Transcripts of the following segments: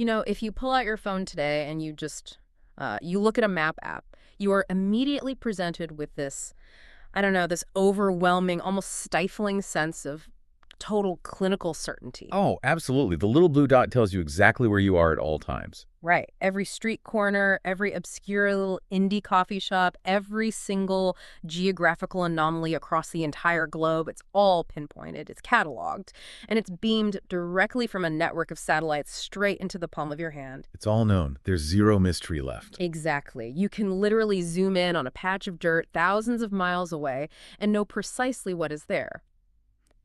If you pull out your phone today and you look at a map app, you are immediately presented with this, I don't know, this overwhelming, almost stifling sense of total clinical certainty. Oh, absolutely. The little blue dot tells you exactly where you are at all times. Right. Every street corner, every obscure little indie coffee shop, every single geographical anomaly across the entire globe, it's all pinpointed, it's cataloged, and it's beamed directly from a network of satellites straight into the palm of your hand. It's all known. There's zero mystery left. Exactly. You can literally zoom in on a patch of dirt thousands of miles away and know precisely what is there.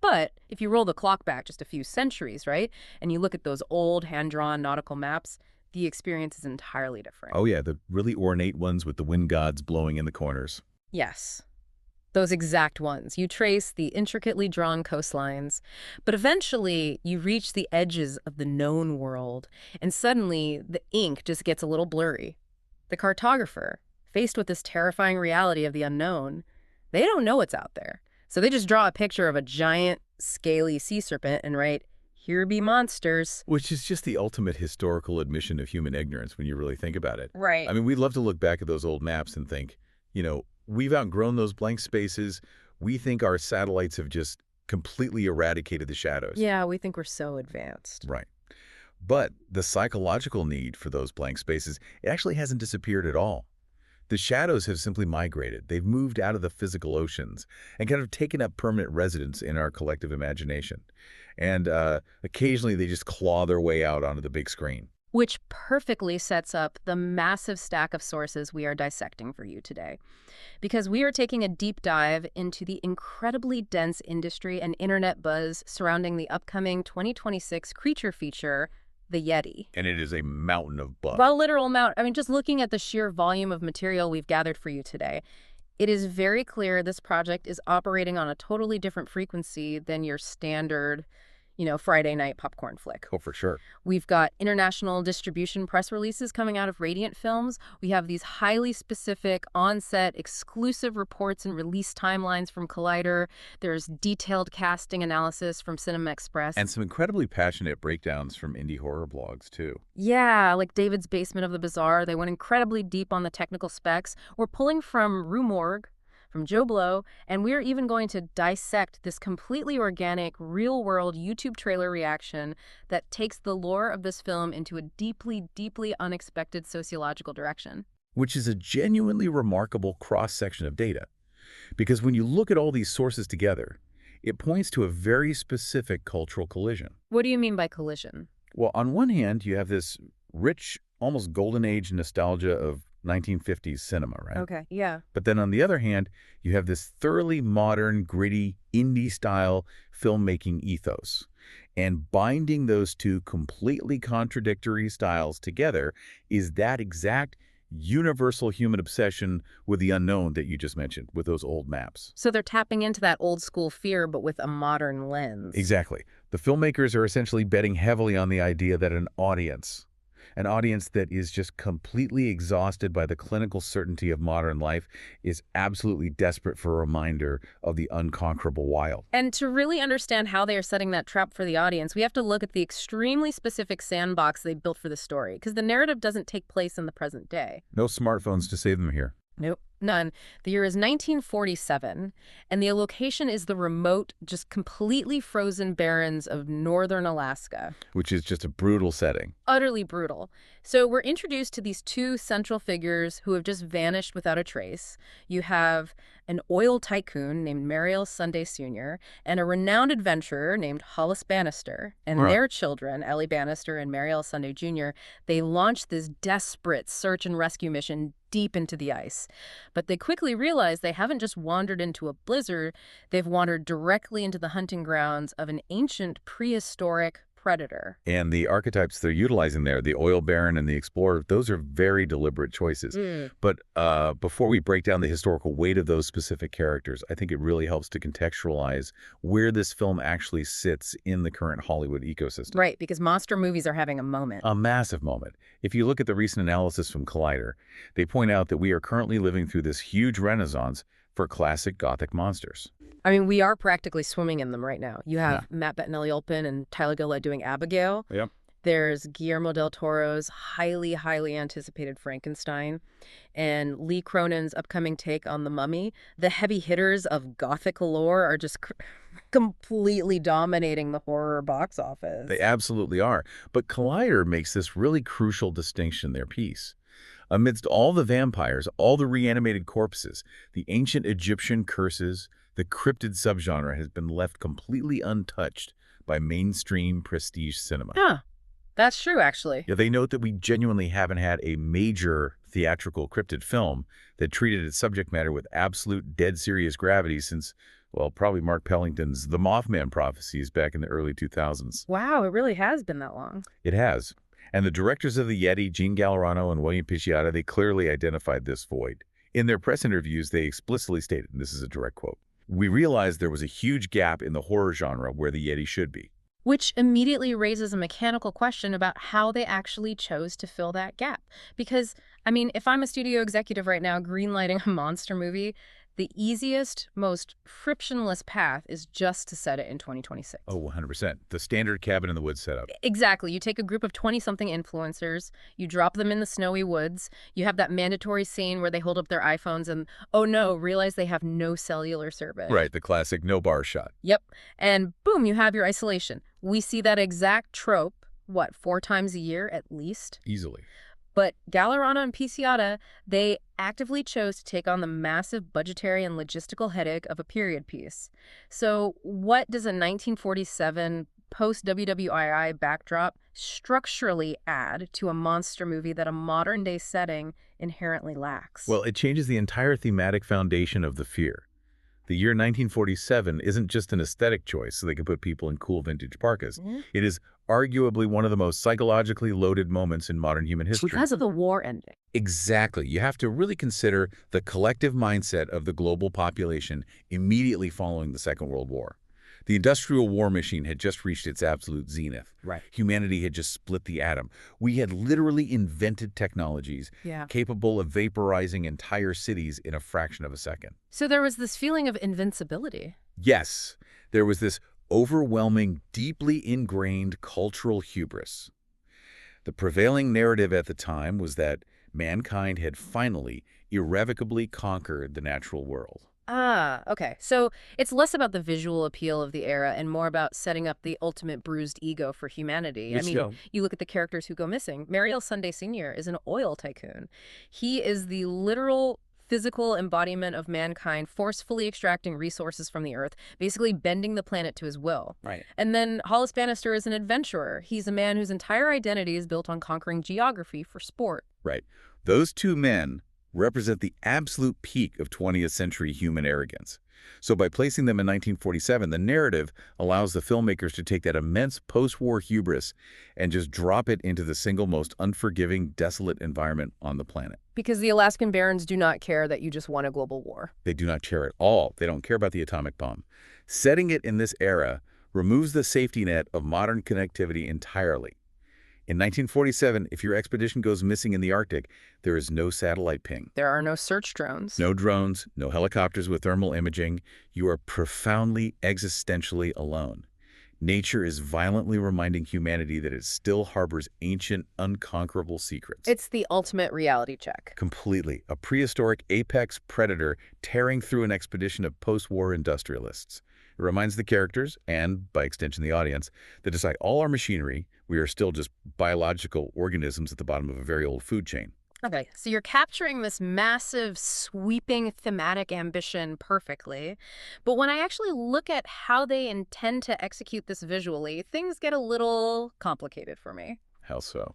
But if you roll the clock back just a few centuries, right, and you look at those old hand-drawn nautical maps, the experience is entirely different. Oh, yeah, the really ornate ones with the wind gods blowing in the corners. Yes, those exact ones. You trace the intricately drawn coastlines, but eventually you reach the edges of the known world, and suddenly the ink just gets a little blurry. The cartographer, faced with this terrifying reality of the unknown, they don't know what's out there. So they just draw a picture of a giant, scaly sea serpent and write, "Here be monsters." Which is just the ultimate historical admission of human ignorance when you really think about it. Right. I mean, we'd love to look back at those old maps and think, we've outgrown those blank spaces. We think our satellites have just completely eradicated the shadows. Yeah, we think we're so advanced. Right. But the psychological need for those blank spaces, it actually hasn't disappeared at all. The shadows have simply migrated. They've moved out of the physical oceans and kind of taken up permanent residence in our collective imagination. And occasionally they just claw their way out onto the big screen. Which perfectly sets up the massive stack of sources we are dissecting for you today. Because we are taking a deep dive into the incredibly dense industry and internet buzz surrounding the upcoming 2026 creature feature, the Yeti. And it is a mountain of bugs. A literal mountain. I mean, just looking at the sheer volume of material we've gathered for you today, it is very clear this project is operating on a totally different frequency than your standard, Friday night popcorn flick. Oh, for sure. We've got international distribution press releases coming out of Radiant Films. We have these highly specific, on-set, exclusive reports and release timelines from Collider. There's detailed casting analysis from Cinema Express. And some incredibly passionate breakdowns from indie horror blogs, too. Yeah, like David's Basement of the Bizarre. They went incredibly deep on the technical specs. We're pulling from Rue Morgue, from Joe Blow, and we're even going to dissect this completely organic, real-world YouTube trailer reaction that takes the lore of this film into a deeply, deeply unexpected sociological direction. Which is a genuinely remarkable cross-section of data. Because when you look at all these sources together, it points to a very specific cultural collision. What do you mean by collision? Well, on one hand, you have this rich, almost golden age nostalgia of 1950s cinema, right? Okay, yeah. But then on the other hand, you have this thoroughly modern, gritty, indie-style filmmaking ethos. And binding those two completely contradictory styles together is that exact universal human obsession with the unknown that you just mentioned, with those old maps. So they're tapping into that old school fear, but with a modern lens. Exactly. The filmmakers are essentially betting heavily on the idea that an audience that is just completely exhausted by the clinical certainty of modern life is absolutely desperate for a reminder of the unconquerable wild. And to really understand how they are setting that trap for the audience, we have to look at the extremely specific sandbox they built for the story, because the narrative doesn't take place in the present day. No smartphones to save them here. Nope, none. The year is 1947, and the location is the remote, just completely frozen barrens of northern Alaska. Which is just a brutal setting. Utterly brutal. So we're introduced to these two central figures who have just vanished without a trace. You have an oil tycoon named Mariel Sunday Sr. and a renowned adventurer named Hollis Bannister. And their children, Ellie Bannister and Mariel Sunday Jr., they launch this desperate search and rescue mission deep into the ice. But they quickly realize they haven't just wandered into a blizzard, they've wandered directly into the hunting grounds of an ancient prehistoric predator. And the archetypes they're utilizing there, the oil baron and the explorer, those are very deliberate choices. But before we break down the historical weight of those specific characters, I think it really helps to contextualize where this film actually sits in the current Hollywood ecosystem. Right, because monster movies are having a moment. A massive moment. If you look at the recent analysis from Collider, they point out that we are currently living through this huge renaissance for classic Gothic monsters. I mean, we are practically swimming in them right now. You have Matt Bettinelli-Olpin and Tyler Gillett doing Abigail. Yep. There's Guillermo del Toro's highly anticipated Frankenstein and Lee Cronin's upcoming take on The Mummy. The heavy hitters of Gothic lore are just completely dominating the horror box They office. absolutely are. But Collider makes this really crucial distinction in their piece. Amidst all the vampires, all the reanimated corpses, the ancient Egyptian curses, the cryptid subgenre has been left completely untouched by mainstream prestige cinema. Huh, that's true, actually. Yeah, they note that we genuinely haven't had a major theatrical cryptid film that treated its subject matter with absolute dead serious gravity since, well, probably Mark Pellington's The Mothman prophecies back in the early 2000s. Wow, it really has been that long. It has. And the directors of the Yeti, Gene Gallerano and William Pisciata, they clearly identified this void. In their press interviews, they explicitly stated, and this is a direct quote, "We realized there was a huge gap in the horror genre where the Yeti should be." Which immediately raises a mechanical question about how they actually chose to fill that gap. Because, I mean, if I'm a studio executive right now greenlighting a monster movie, the easiest, most frictionless path is just to set it in 2026. Oh, 100%. The standard cabin in the woods setup. Exactly. You take a group of 20-something influencers, you drop them in the snowy woods, you have that mandatory scene where they hold up their iPhones and, oh no, realize they have no cellular service. Right, the classic no bar shot. Yep. And boom, you have your isolation. We see that exact trope, what, 4 times a year at least? Easily. But Gallerano and Pisciata, they actively chose to take on the massive budgetary and logistical headache of a period piece. So what does a 1947 post-WWII backdrop structurally add to a monster movie that a modern-day setting inherently lacks? Well, it changes the entire thematic foundation of the fear. The year 1947 isn't just an aesthetic choice so they can put people in cool vintage parkas. It is arguably one of the most psychologically loaded moments in modern human history. Because of the war ending. Exactly. You have to really consider the collective mindset of the global population immediately following the Second World War. The industrial war machine had just reached its absolute zenith. Right. Humanity had just split the atom. We had literally invented technologies Yeah. capable of vaporizing entire cities in a fraction of a second. So there was this feeling of invincibility. Yes, there was this overwhelming, deeply ingrained cultural hubris. The prevailing narrative at the time was that mankind had finally, irrevocably conquered the natural world. Ah, okay. So it's less about the visual appeal of the era and more about setting up the ultimate bruised ego for humanity. Yes, yeah. You look at the characters who go missing. Mariel Sunday Sr. is an oil tycoon. He is the literal physical embodiment of mankind forcefully extracting resources from the earth, basically bending the planet to his will. Right. And then Hollis Bannister is an adventurer. He's a man whose entire identity is built on conquering geography for sport. Right. Those two men represent the absolute peak of 20th century human arrogance. So by placing them in 1947, the narrative allows the filmmakers to take that immense post-war hubris and just drop it into the single most unforgiving, desolate environment on the planet. Because the Alaskan Barrens do not care that you just won a global war. They do not care at all. They don't care about the atomic bomb. Setting it in this era removes the safety net of modern connectivity entirely. In 1947, if your expedition goes missing in the Arctic, there is no satellite ping. There are no search drones. No drones, no helicopters with thermal imaging. You are profoundly, existentially alone. Nature is violently reminding humanity that it still harbors ancient, unconquerable secrets. It's the ultimate reality check. Completely. A prehistoric apex predator tearing through an expedition of post-war industrialists. It reminds the characters, and by extension the audience, that despite all our machinery, we are still just biological organisms at the bottom of a very old food chain. Okay, so you're capturing this massive, sweeping thematic ambition perfectly. But when I actually look at how they intend to execute this visually, things get a little complicated for me. How so?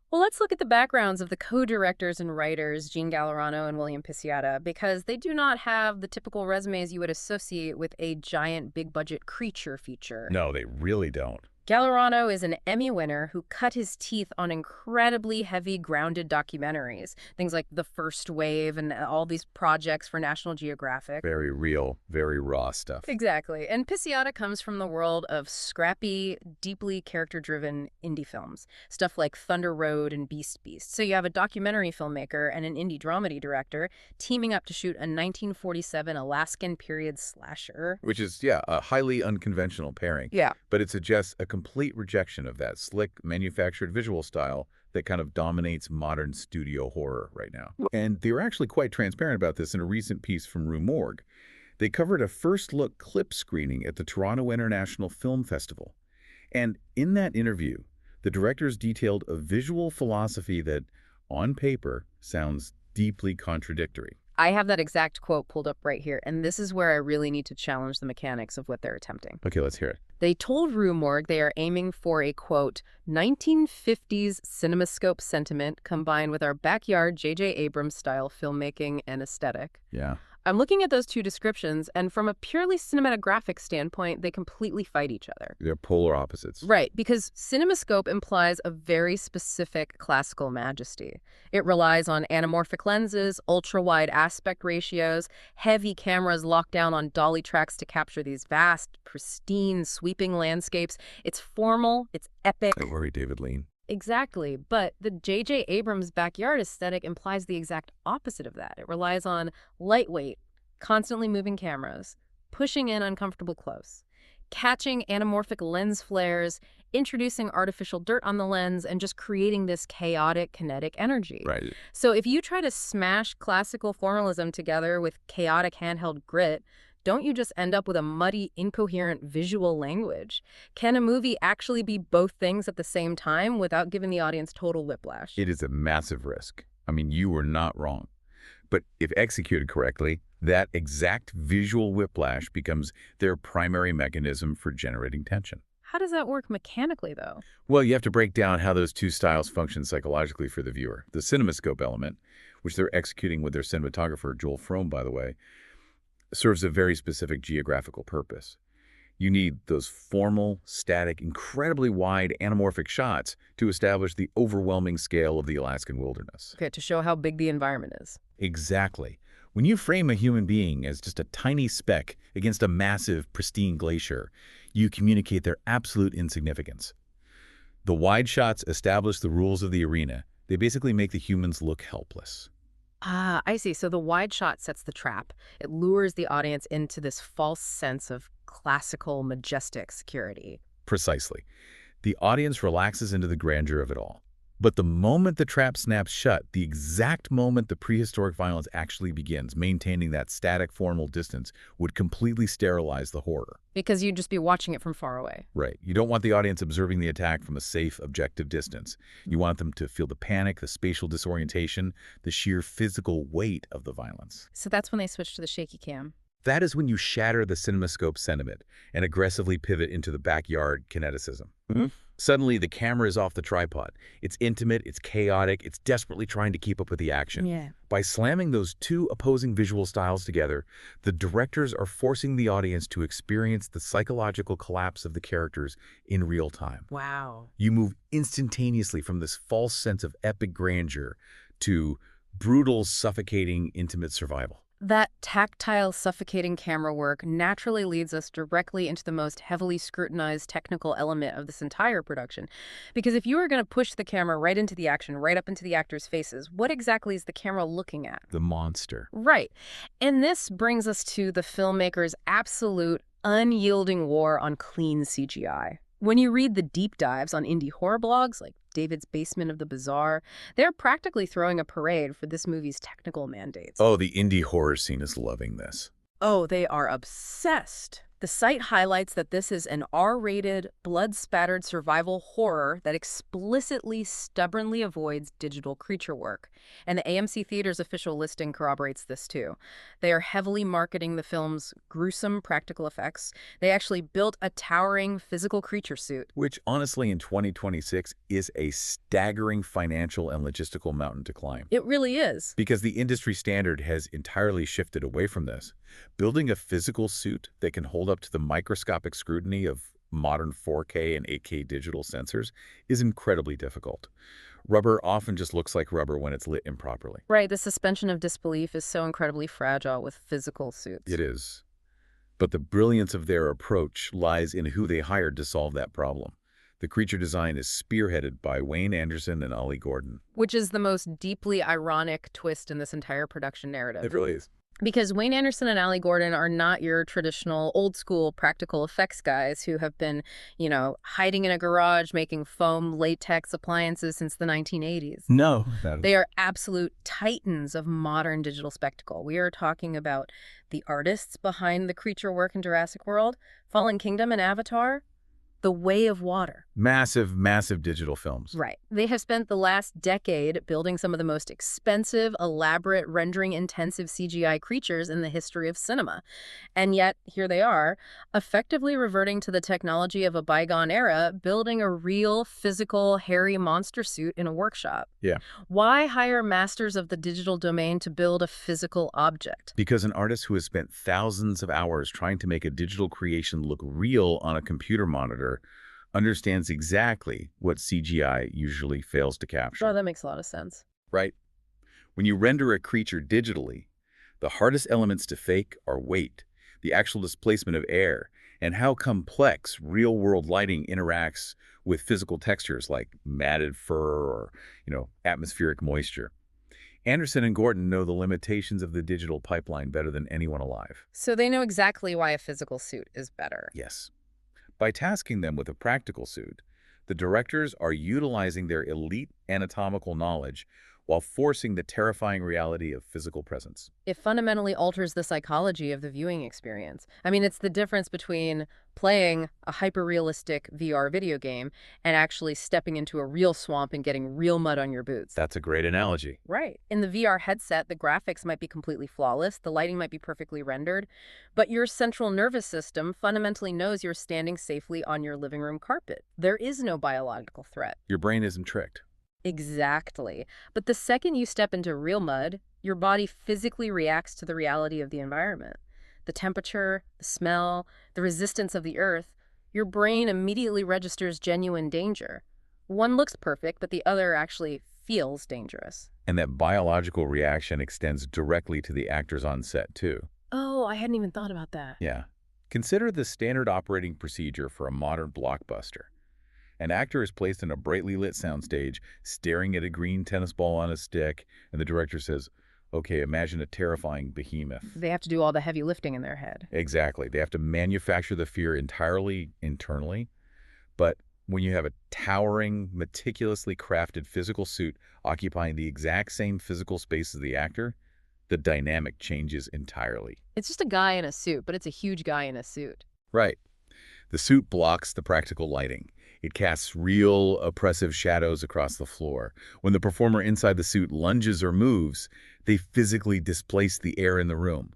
Well, let's look at the backgrounds of the co-directors and writers, Gene Gallerano and William Pisciata, because they do not have the typical resumes you would associate with a giant, big-budget creature feature. No, they really don't. Gallerano is an Emmy winner who cut his teeth on incredibly heavy, grounded documentaries. Things like The First Wave and all these projects for National Geographic. Very real, very raw stuff. Exactly. And Pisciata comes from the world of scrappy, deeply character-driven indie films. Stuff like Thunder Road and Beast Beast. So you have a documentary filmmaker and an indie dramedy director teaming up to shoot a 1947 Alaskan period slasher. Which is, yeah, a highly unconventional pairing. Yeah. But it suggests a complete rejection of that slick, manufactured visual style that kind of dominates modern studio horror right now. And they were actually quite transparent about this in a recent piece from Rue Morgue. They covered a first-look clip screening at the Toronto International Film Festival. And in that interview, the directors detailed a visual philosophy that, on paper, sounds deeply contradictory. I have that exact quote pulled up right here, and this is where I really need to challenge the mechanics of what they're attempting. Okay, let's hear it. They told Rue Morgue they are aiming for a, quote, 1950s cinemascope sentiment combined with our backyard J.J. Abrams-style filmmaking and aesthetic. Yeah. I'm looking at those two descriptions, and from a purely cinematographic standpoint, they completely fight each other. They're polar opposites. Right, because cinemascope implies a very specific classical majesty. It relies on anamorphic lenses, ultra-wide aspect ratios, heavy cameras locked down on dolly tracks to capture these vast, pristine, sweeping landscapes. It's formal, it's epic. Don't worry, David Lean. Exactly, but the J.J. Abrams backyard aesthetic implies the exact opposite of that. It relies on lightweight, constantly moving cameras, pushing in uncomfortable close, catching anamorphic lens flares, introducing artificial dirt on the lens, and just creating this chaotic kinetic energy. Right. So if you try to smash classical formalism together with chaotic handheld grit, don't you just end up with a muddy, incoherent visual language? Can a movie actually be both things at the same time without giving the audience total whiplash? It is a massive risk. I mean, you were not wrong. But if executed correctly, that exact visual whiplash becomes their primary mechanism for generating tension. How does that work mechanically, though? Well, you have to break down how those two styles function psychologically for the viewer. The cinemascope element, which they're executing with their cinematographer, Joel Frome, by the way, serves a very specific geographical purpose. You need those formal, static, incredibly wide anamorphic shots to establish the overwhelming scale of the Alaskan wilderness. Okay, to show how big the environment is. Exactly. When you frame a human being as just a tiny speck against a massive, pristine glacier, you communicate their absolute insignificance. The wide shots establish the rules of the arena. They basically make the humans look helpless. Ah, I see. So the wide shot sets the trap. It lures the audience into this false sense of classical, majestic security. Precisely. The audience relaxes into the grandeur of it all. But the moment the trap snaps shut, the exact moment the prehistoric violence actually begins, maintaining that static formal distance would completely sterilize the horror. Because you'd just be watching it from far away. Right. You don't want the audience observing the attack from a safe, objective distance. You want them to feel the panic, the spatial disorientation, the sheer physical weight of the violence. So that's when they switch to the shaky cam. That is when you shatter the cinemascope sentiment and aggressively pivot into the backyard kineticism. Suddenly, the camera is off the tripod. It's intimate, it's chaotic, it's desperately trying to keep up with the action. Yeah. By slamming those two opposing visual styles together, the directors are forcing the audience to experience the psychological collapse of the characters in real time. Wow. You move instantaneously from this false sense of epic grandeur to brutal, suffocating, intimate survival. That tactile, suffocating camera work naturally leads us directly into the most heavily scrutinized technical element of this entire production. Because if you are going to push the camera right into the action, right up into the actors' faces, what exactly is the camera looking at? The monster. Right. And this brings us to the filmmaker's absolute, unyielding war on clean CGI. When you read the deep dives on indie horror blogs like David's Basement of the Bizarre, they're practically throwing a parade for this movie's technical mandates. Oh, the indie horror scene is loving this. Oh, they are obsessed. The site highlights that this is an R-rated, blood-spattered survival horror that explicitly, stubbornly avoids digital creature work. And the AMC Theater's official listing corroborates this too. They are heavily marketing the film's gruesome practical effects. They actually built a towering physical creature suit. Which, honestly, in 2026 is a staggering financial and logistical mountain to climb. It really is. Because the industry standard has entirely shifted away from this. Building a physical suit that can hold up to the microscopic scrutiny of modern 4K and 8K digital sensors is incredibly difficult. Rubber often just looks like rubber when it's lit improperly. Right, the suspension of disbelief is so incredibly fragile with physical suits. It is. But the brilliance of their approach lies in who they hired to solve that problem. The creature design is spearheaded by Wayne Anderson and Ollie Gordon. Which is the most deeply ironic twist in this entire production narrative. It really is. Because Wayne Anderson and Ali Gordon are not your traditional old school practical effects guys who have been, hiding in a garage making foam latex appliances since the 1980s. No, that They are absolute titans of modern digital spectacle. We are talking about the artists behind the creature work in Jurassic World, Fallen Kingdom, and Avatar, The Way of Water. massive, massive digital films. Right. They have spent the last decade building some of the most expensive, elaborate, rendering-intensive CGI creatures in the history of cinema. And yet, here they are, effectively reverting to the technology of a bygone era, building a real, physical, hairy monster suit in a workshop. Yeah. Why hire masters of the digital domain to build a physical object? Because an artist who has spent thousands of hours trying to make a digital creation look real on a computer monitor understands exactly what CGI usually fails to Oh, capture. that makes a lot of sense. Right? When you render a creature digitally, the hardest elements to fake are weight, the actual displacement of air, and how complex real-world lighting interacts with physical textures like matted fur or, atmospheric moisture. Anderson and Gordon know the limitations of the digital pipeline better than anyone alive. So they know exactly why a physical suit is better. Yes. By tasking them with a practical suit, the directors are utilizing their elite anatomical knowledge while forcing the terrifying reality of physical presence. It fundamentally alters the psychology of the viewing experience. I mean, it's the difference between playing a hyper-realistic VR video game and actually stepping into a real swamp and getting real mud on your boots. That's a great analogy. Right. In the VR headset, the graphics might be completely flawless, the lighting might be perfectly rendered, but your central nervous system fundamentally knows you're standing safely on your living room carpet. There is no biological threat. Your brain isn't tricked. Exactly. But the second you step into real mud, your body physically reacts to the reality of the environment. The temperature, the smell, the resistance of the earth, your brain immediately registers genuine danger. One looks perfect, but the other actually feels dangerous. And that biological reaction extends directly to the actors on set, too. Oh, I hadn't even thought about that. Yeah. Consider the standard operating procedure for a modern blockbuster. An actor is placed in a brightly lit soundstage, staring at a green tennis ball on a stick, and the director says, okay, imagine a terrifying behemoth. They have to do all the heavy lifting in their head. Exactly. They have to manufacture the fear entirely internally. But when you have a towering, meticulously crafted physical suit occupying the exact same physical space as the actor, the dynamic changes entirely. It's just a guy in a suit, but it's a huge guy in a suit. Right. The suit blocks the practical lighting. It casts real, oppressive shadows across the floor. When the performer inside the suit lunges or moves, they physically displace the air in the room.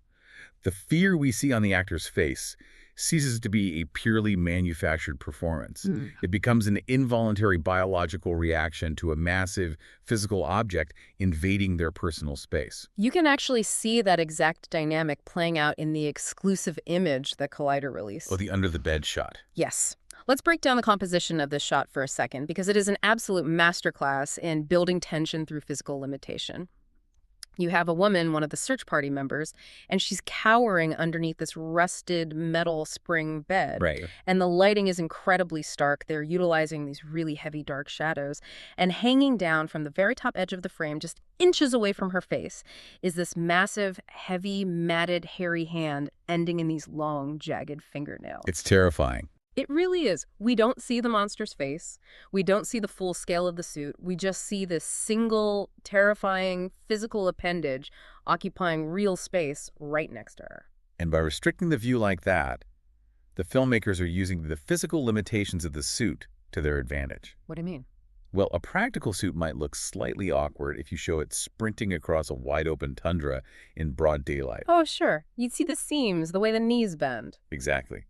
The fear we see on the actor's face ceases to be a purely manufactured performance. It becomes an involuntary biological reaction to a massive physical object invading their personal space. You can actually see that exact dynamic playing out in the exclusive image that Collider released. Oh, the under-the-bed shot. Yes. Let's break down the composition of this shot for a second, because it is an absolute masterclass in building tension through physical limitation. You have a woman, one of the search party members, and she's cowering underneath this rusted metal spring bed. Right. And the lighting is incredibly stark. They're utilizing these really heavy dark shadows. And hanging down from the very top edge of the frame, just inches away from her face, is this massive, heavy, matted, hairy hand ending in these long, jagged fingernails. It's terrifying. It really is. We don't see the monster's face. We don't see the full scale of the suit. We just see this single, terrifying, physical appendage occupying real space right next to her. And by restricting the view like that, the filmmakers are using the physical limitations of the suit to their advantage. What do you mean? Well, a practical suit might look slightly awkward if you show it sprinting across a wide-open tundra in broad daylight. Oh, sure. You'd see the seams, the way the knees bend. Exactly.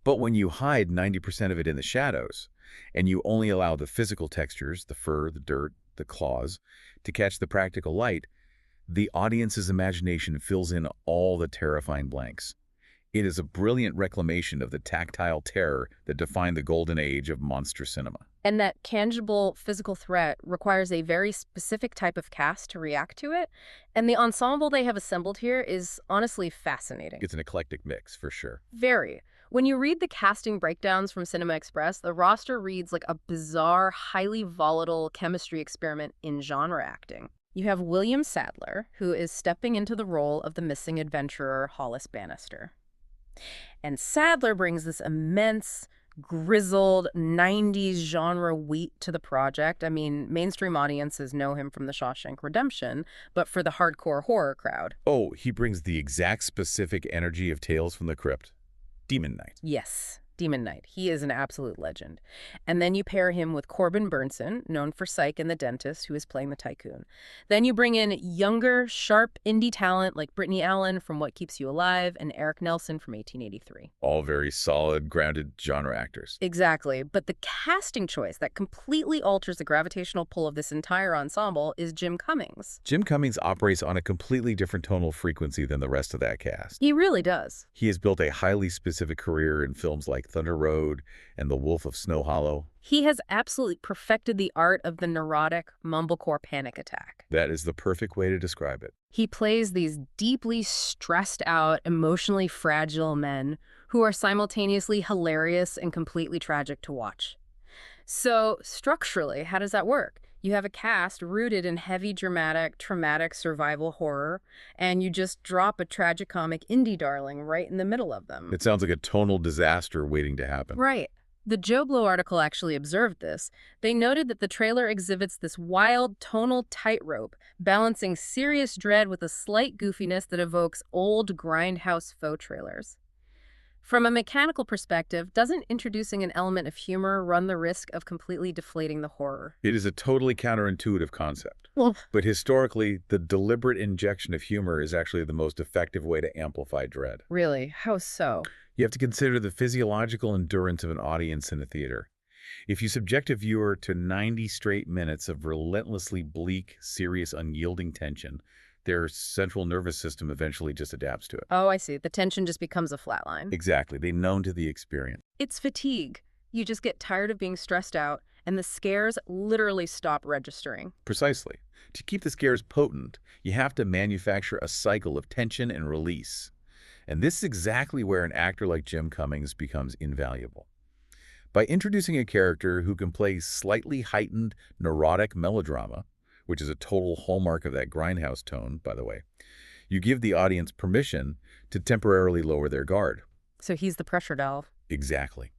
But when you hide 90% of it in the shadows, and you only allow the physical textures, the fur, the dirt, the claws, to catch the practical light, the audience's imagination fills in all the terrifying blanks. It is a brilliant reclamation of the tactile terror that defined the golden age of monster cinema. And that tangible physical threat requires a very specific type of cast to react to it. And the ensemble they have assembled here is honestly fascinating. It's an eclectic mix, for sure. Very. When you read the casting breakdowns from Cinema Express, the roster reads like a bizarre, highly volatile chemistry experiment in genre acting. You have William Sadler, who is stepping into the role of the missing adventurer Hollis Bannister. And Sadler brings this immense, grizzled 90s genre wheat to the project. I mean, mainstream audiences know him from The Shawshank Redemption, but for the hardcore horror crowd. Oh, he brings the exact specific energy of Tales from the Crypt. Demon Knight. Yes, Demon Knight. He is an absolute legend. And then you pair him with Corbin Burnson, known for Psych and the Dentist, who is playing the tycoon. Then you bring in younger, sharp indie talent like Brittany Allen from What Keeps You Alive and Eric Nelson from 1883. All very solid, grounded genre actors. Exactly. But the casting choice that completely alters the gravitational pull of this entire ensemble is Jim Cummings. Jim Cummings operates on a completely different tonal frequency than the rest of that cast. He really does. He has built a highly specific career in films like Thunder Road and The Wolf of Snow Hollow. He has absolutely perfected the art of the neurotic, mumblecore panic attack. That is the perfect way to describe it. He plays these deeply stressed out, emotionally fragile men who are simultaneously hilarious and completely tragic to watch. So, structurally, how does that work? You have a cast rooted in heavy, dramatic, traumatic survival horror, and you just drop a tragicomic indie darling right in the middle of them. It sounds like a tonal disaster waiting to happen. Right. The Joe Blow article actually observed this. They noted that the trailer exhibits this wild, tonal tightrope, balancing serious dread with a slight goofiness that evokes old grindhouse faux trailers. From a mechanical perspective, doesn't introducing an element of humor run the risk of completely deflating the horror? It is a totally counterintuitive concept. Well, But historically, the deliberate injection of humor is actually the most effective way to amplify dread. really, how so? You have to consider the physiological endurance of an audience in a theater. If you subject a viewer to 90 straight minutes of relentlessly bleak, serious, unyielding tension, their central nervous system eventually just adapts to it. Oh, I see. The tension just becomes a flat line. Exactly. They numb to the experience. It's fatigue. You just get tired of being stressed out, and the scares literally stop registering. Precisely. To keep the scares potent, you have to manufacture a cycle of tension and release. And this is exactly where an actor like Jim Cummings becomes invaluable. By introducing a character who can play slightly heightened, neurotic melodrama, which is a total hallmark of that grindhouse tone, by the way, you give the audience permission to temporarily lower their guard. So he's the pressure valve. Exactly.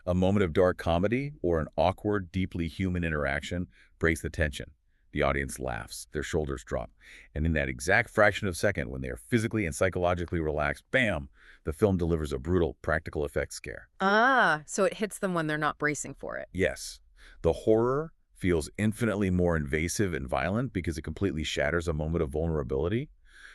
A moment of dark comedy or an awkward, deeply human interaction breaks the tension. The audience laughs, their shoulders drop, and in that exact fraction of a second when they are physically and psychologically relaxed, bam, the film delivers a brutal practical effects scare. Ah, so it hits them when they're not bracing for it. Yes, the horror feels infinitely more invasive and violent because it completely shatters a moment of vulnerability.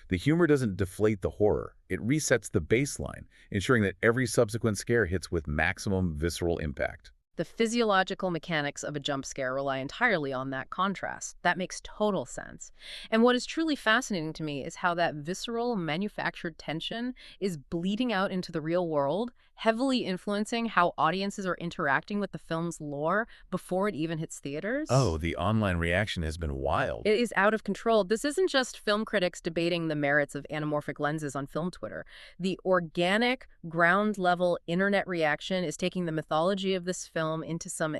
The humor doesn't deflate the horror. It resets the baseline, ensuring that every subsequent scare hits with maximum visceral impact. The physiological mechanics of a jump scare rely entirely on that contrast. That makes total sense. And what is truly fascinating to me is how that visceral, manufactured tension is bleeding out into the real world, heavily influencing how audiences are interacting with the film's lore before it even hits theaters. Oh, the online reaction has been wild. It is out of control. This isn't just film critics debating the merits of anamorphic lenses on film Twitter. The organic, ground-level internet reaction is taking the mythology of this film into some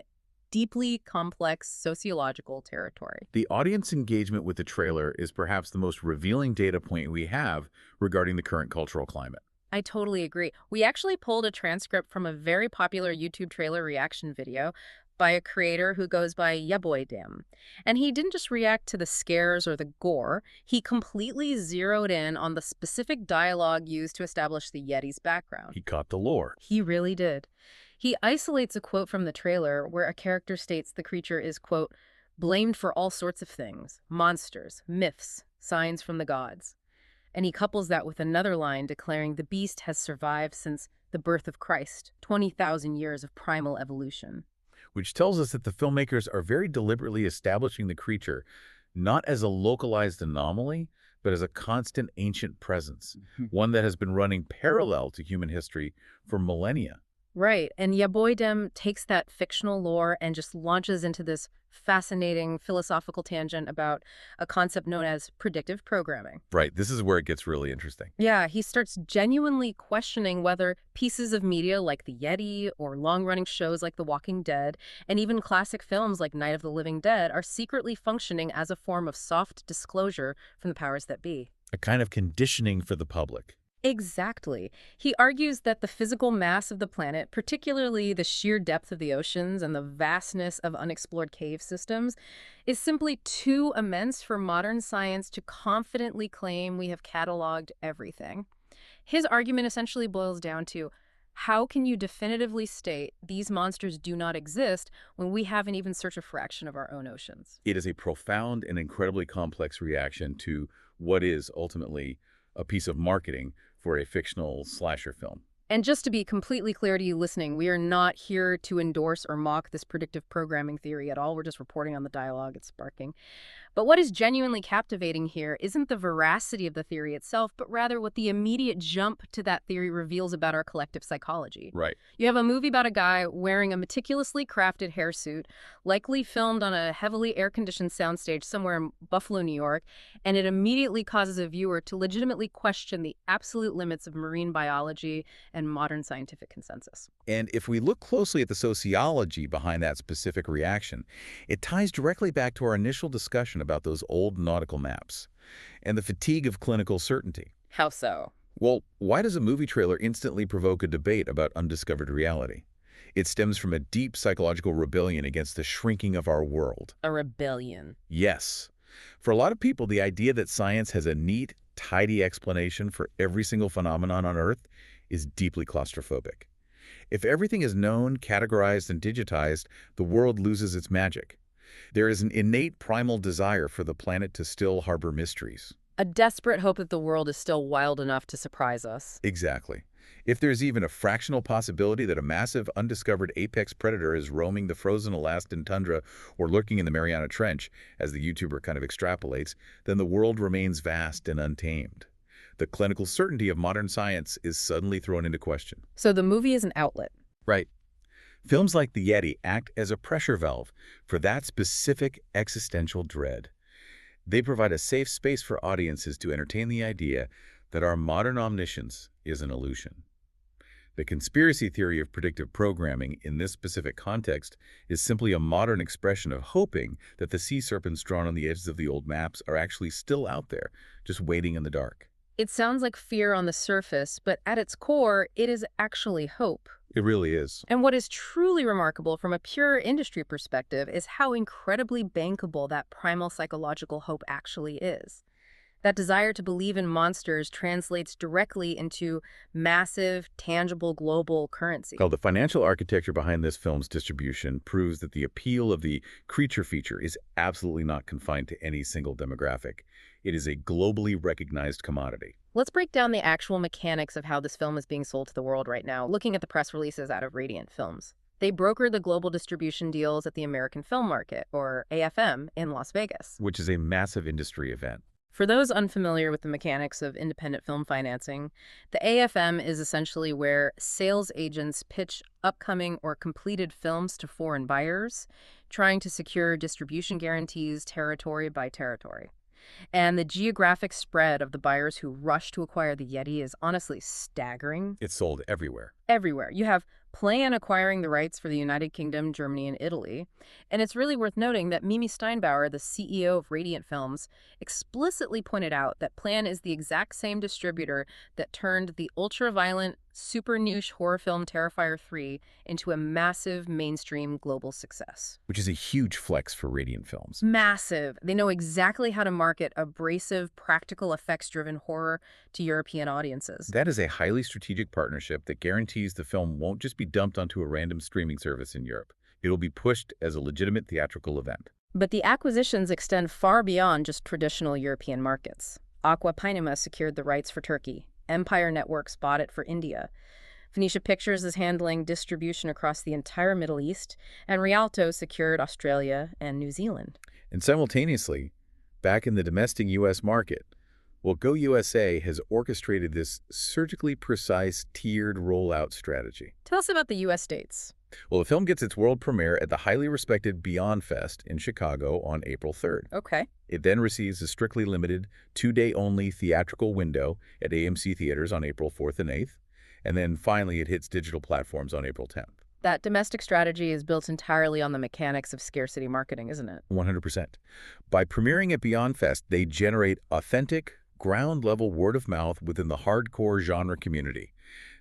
deeply complex sociological territory. The audience engagement with the trailer is perhaps the most revealing data point we have regarding the current cultural climate. I totally agree. We actually pulled a transcript from a very popular YouTube trailer reaction video by a creator who goes by Yaboydam. And he didn't just react to the scares or the gore, he completely zeroed in on the specific dialogue used to establish the Yeti's background. He caught the lore. He really did. He isolates a quote from the trailer where a character states the creature is, quote, blamed for all sorts of things, monsters, myths, signs from the gods. And he couples that with another line declaring the beast has survived since the birth of Christ, 20,000 years of primal evolution. Which tells us that the filmmakers are very deliberately establishing the creature not as a localized anomaly, but as a constant ancient presence, one that has been running parallel to human history for millennia. Right. And Yaboydem takes that fictional lore and just launches into this fascinating philosophical tangent about a concept known as predictive programming. Right, this is where it gets really interesting. Yeah, he starts genuinely questioning whether pieces of media like the Yeti or long-running shows like The Walking Dead and even classic films like Night of the Living Dead are secretly functioning as a form of soft disclosure from the powers that be. A kind of conditioning for the public. Exactly. He argues that the physical mass of the planet, particularly the sheer depth of the oceans and the vastness of unexplored cave systems, is simply too immense for modern science to confidently claim we have cataloged everything. His argument essentially boils down to how can you definitively state these monsters do not exist when we haven't even searched a fraction of our own oceans? It is a profound and incredibly complex reaction to what is ultimately a piece of marketing for a fictional slasher film. And just to be completely clear to you listening, we are not here to endorse or mock this predictive programming theory at all. We're just reporting on the dialogue it's sparking. But what is genuinely captivating here isn't the veracity of the theory itself, but rather what the immediate jump to that theory reveals about our collective psychology. Right. You have a movie about a guy wearing a meticulously crafted hairsuit, likely filmed on a heavily air-conditioned soundstage somewhere in Buffalo, New York, and it immediately causes a viewer to legitimately question the absolute limits of marine biology and modern scientific consensus. And if we look closely at the sociology behind that specific reaction, it ties directly back to our initial discussion about those old nautical maps and the fatigue of clinical certainty. How so? Well, why does a movie trailer instantly provoke a debate about undiscovered reality? It stems from a deep psychological rebellion against the shrinking of our world. A rebellion. Yes. For a lot of people, the idea that science has a neat, tidy explanation for every single phenomenon on Earth is deeply claustrophobic. If everything is known, categorized, and digitized, the world loses its magic. There is an innate primal desire for the planet to still harbor mysteries. A desperate hope that the world is still wild enough to surprise us. Exactly. If there's even a fractional possibility that a massive, undiscovered apex predator is roaming the frozen Alaskan tundra or lurking in the Mariana Trench, as the YouTuber kind of extrapolates, then the world remains vast and untamed. The clinical certainty of modern science is suddenly thrown into question. So the movie is an outlet. Right. Films like The Yeti act as a pressure valve for that specific existential dread. They provide a safe space for audiences to entertain the idea that our modern omniscience is an illusion. The conspiracy theory of predictive programming in this specific context is simply a modern expression of hoping that the sea serpents drawn on the edges of the old maps are actually still out there, just waiting in the dark. It sounds like fear on the surface, but at its core, it is actually hope. It really is. And what is truly remarkable from a pure industry perspective is how incredibly bankable that primal psychological hope actually is. That desire to believe in monsters translates directly into massive, tangible global currency. Well, the financial architecture behind this film's distribution proves that the appeal of the creature feature is absolutely not confined to any single demographic. It is a globally recognized commodity. Let's break down the actual mechanics of how this film is being sold to the world right now, looking at the press releases out of Radiant Films. They broker the global distribution deals at the American Film Market, or AFM, in Las Vegas. Which is a massive industry event. For those unfamiliar with the mechanics of independent film financing, the AFM is essentially where sales agents pitch upcoming or completed films to foreign buyers, trying to secure distribution guarantees territory by territory. And the geographic spread of the buyers who rush to acquire the Yeti is honestly staggering. It's sold everywhere. Everywhere. You have Plan acquiring the rights for the United Kingdom, Germany, and Italy. And it's really worth noting that Mimi Steinbauer, the CEO of Radiant Films, explicitly pointed out that Plan is the exact same distributor that turned the ultra-violent, super niche horror film Terrifier 3 into a massive mainstream global success. Which is a huge flex for Radiant Films. Massive. They know exactly how to market abrasive, practical effects-driven horror to European audiences. That is a highly strategic partnership that guarantees the film won't just be dumped onto a random streaming service in Europe. It will be pushed as a legitimate theatrical event. But the acquisitions extend far beyond just traditional European markets. Aqua Pinema secured the rights for Turkey. Empire Networks bought it for India. Phoenicia Pictures is handling distribution across the entire Middle East, and Rialto secured Australia and New Zealand. And simultaneously, back in the domestic U.S. market, Well, Go USA has orchestrated this surgically precise tiered rollout strategy. Tell us about the U.S. states. Well, the film gets its world premiere at the highly respected Beyond Fest in Chicago on April 3rd. Okay. It then receives a strictly limited 2-day-only theatrical window at AMC theaters on April 4th and 8th, and then finally it hits digital platforms on April 10th. That domestic strategy is built entirely on the mechanics of scarcity marketing, isn't it? 100%. By premiering at Beyond Fest, they generate authentic, ground-level word of mouth within the hardcore genre community.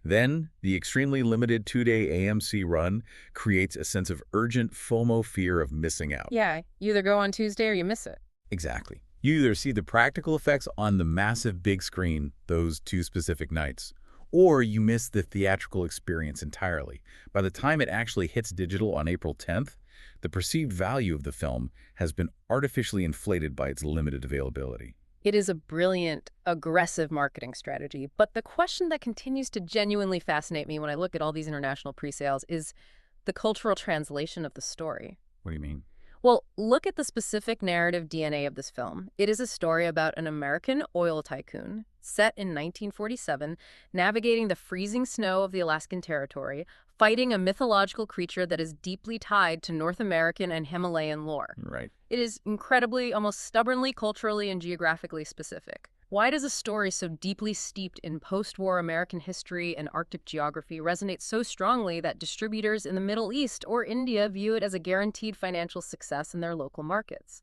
Then, the extremely limited 2-day AMC run creates a sense of urgent FOMO fear of missing out. Yeah, you either go on Tuesday or you miss it. Exactly. You either see the practical effects on the massive big screen those 2 specific nights, or you miss the theatrical experience entirely. By the time it actually hits digital on April 10th, the perceived value of the film has been artificially inflated by its limited availability. It is a brilliant, aggressive marketing strategy, but the question that continues to genuinely fascinate me when I look at all these international pre-sales is the cultural translation of the story. What do you mean? Well, look at the specific narrative DNA of this film. It is a story about an American oil tycoon set in 1947, navigating the freezing snow of the Alaskan Territory, fighting a mythological creature that is deeply tied to North American and Himalayan lore. Right. It is incredibly, almost stubbornly, culturally and geographically specific. Why does a story so deeply steeped in post-war American history and Arctic geography resonate so strongly that distributors in the Middle East or India view it as a guaranteed financial success in their local markets?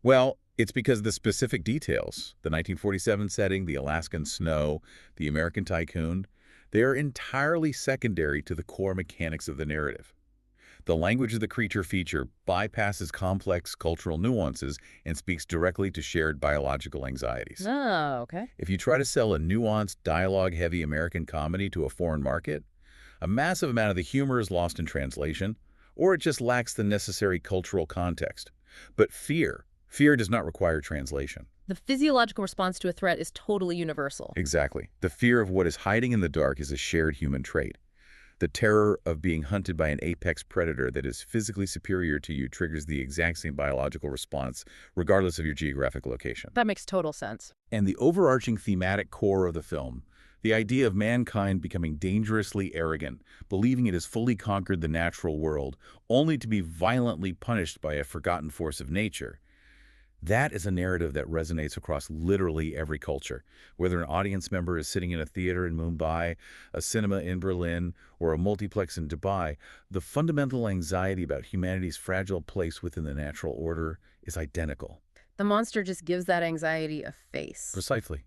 Well, it's because the specific details, the 1947 setting, the Alaskan snow, the American tycoon, they are entirely secondary to the core mechanics of the narrative. The language of the creature feature bypasses complex cultural nuances and speaks directly to shared biological anxieties. Oh, okay. If you try to sell a nuanced, dialogue-heavy American comedy to a foreign market, a massive amount of the humor is lost in translation, or it just lacks the necessary cultural context. But fear does not require translation. The physiological response to a threat is totally universal. Exactly. The fear of what is hiding in the dark is a shared human trait. The terror of being hunted by an apex predator that is physically superior to you triggers the exact same biological response, regardless of your geographic location. That makes total sense. And the overarching thematic core of the film, the idea of mankind becoming dangerously arrogant, believing it has fully conquered the natural world, only to be violently punished by a forgotten force of nature, that is a narrative that resonates across literally every culture. Whether an audience member is sitting in a theater in Mumbai, a cinema in Berlin, or a multiplex in Dubai, the fundamental anxiety about humanity's fragile place within the natural order is identical. The monster just gives that anxiety a face. Precisely.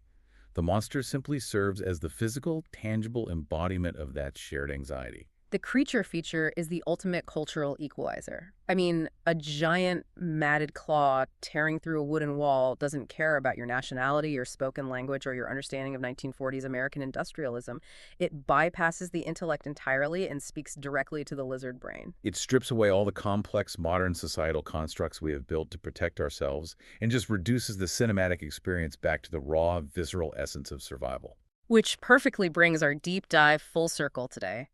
The monster simply serves as the physical, tangible embodiment of that shared anxiety. The creature feature is the ultimate cultural equalizer. I mean, a giant matted claw tearing through a wooden wall doesn't care about your nationality, your spoken language, or your understanding of 1940s American industrialism. It bypasses the intellect entirely and speaks directly to the lizard brain. It strips away all the complex modern societal constructs we have built to protect ourselves and just reduces the cinematic experience back to the raw, visceral essence of survival. Which perfectly brings our deep dive full circle today.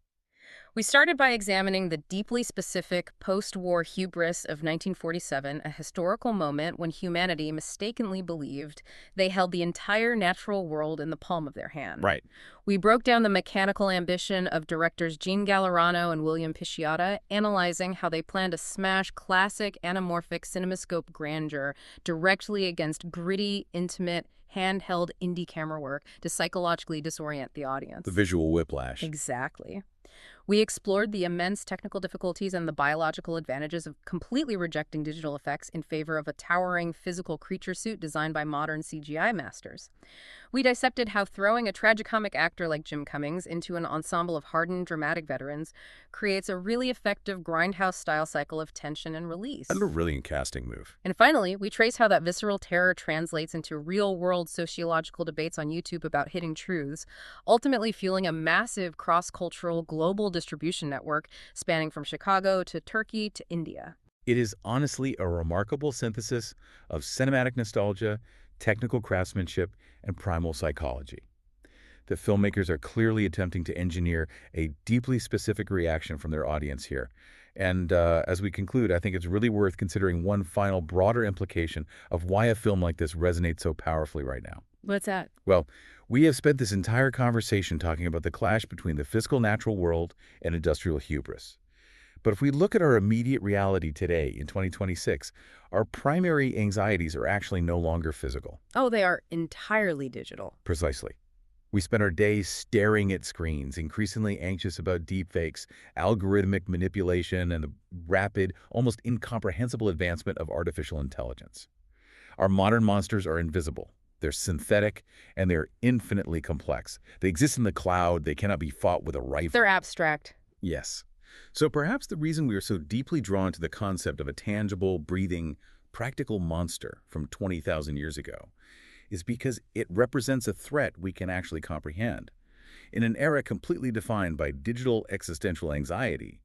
We started by examining the deeply specific post-war hubris of 1947, a historical moment when humanity mistakenly believed they held the entire natural world in the palm of their hand. Right. We broke down the mechanical ambition of directors Gene Gallerano and William Pisciata, analyzing how they planned to smash classic anamorphic cinemascope grandeur directly against gritty, intimate, handheld indie camera work to psychologically disorient the audience. The visual whiplash. Exactly. We explored the immense technical difficulties and the biological advantages of completely rejecting digital effects in favor of a towering physical creature suit designed by modern CGI masters. We dissected how throwing a tragicomic actor like Jim Cummings into an ensemble of hardened, dramatic veterans creates a really effective grindhouse-style cycle of tension and release. And a brilliant casting move. And finally, we trace how that visceral terror translates into real-world sociological debates on YouTube about hidden truths, ultimately fueling a massive cross-cultural global distribution network spanning from Chicago to Turkey to India. It is honestly a remarkable synthesis of cinematic nostalgia, technical craftsmanship, and primal psychology. The filmmakers are clearly attempting to engineer a deeply specific reaction from their audience here. And as we conclude, I think it's really worth considering one final broader implication of why a film like this resonates so powerfully right now. What's that? Well, we have spent this entire conversation talking about the clash between the physical natural world and industrial hubris. But if we look at our immediate reality today in 2026, our primary anxieties are actually no longer physical. Oh, they are entirely digital. Precisely. We spend our days staring at screens, increasingly anxious about deepfakes, algorithmic manipulation, and the rapid, almost incomprehensible advancement of artificial intelligence. Our modern monsters are invisible. They're synthetic, and they're infinitely complex. They exist in the cloud. They cannot be fought with a They're rifle. abstract. Yes. So perhaps the reason we are so deeply drawn to the concept of a tangible, breathing, practical monster from 20,000 years ago is because it represents a threat we can actually comprehend. In an era completely defined by digital existential anxiety,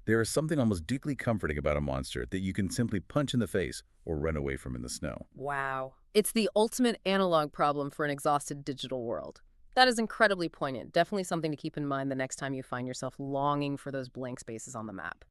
there is something almost deeply comforting about a monster that you can simply punch in the face or run away from in the snow. Wow. It's the ultimate analog problem for an exhausted digital world. That is incredibly poignant. Definitely something to keep in mind the next time you find yourself longing for those blank spaces on the map.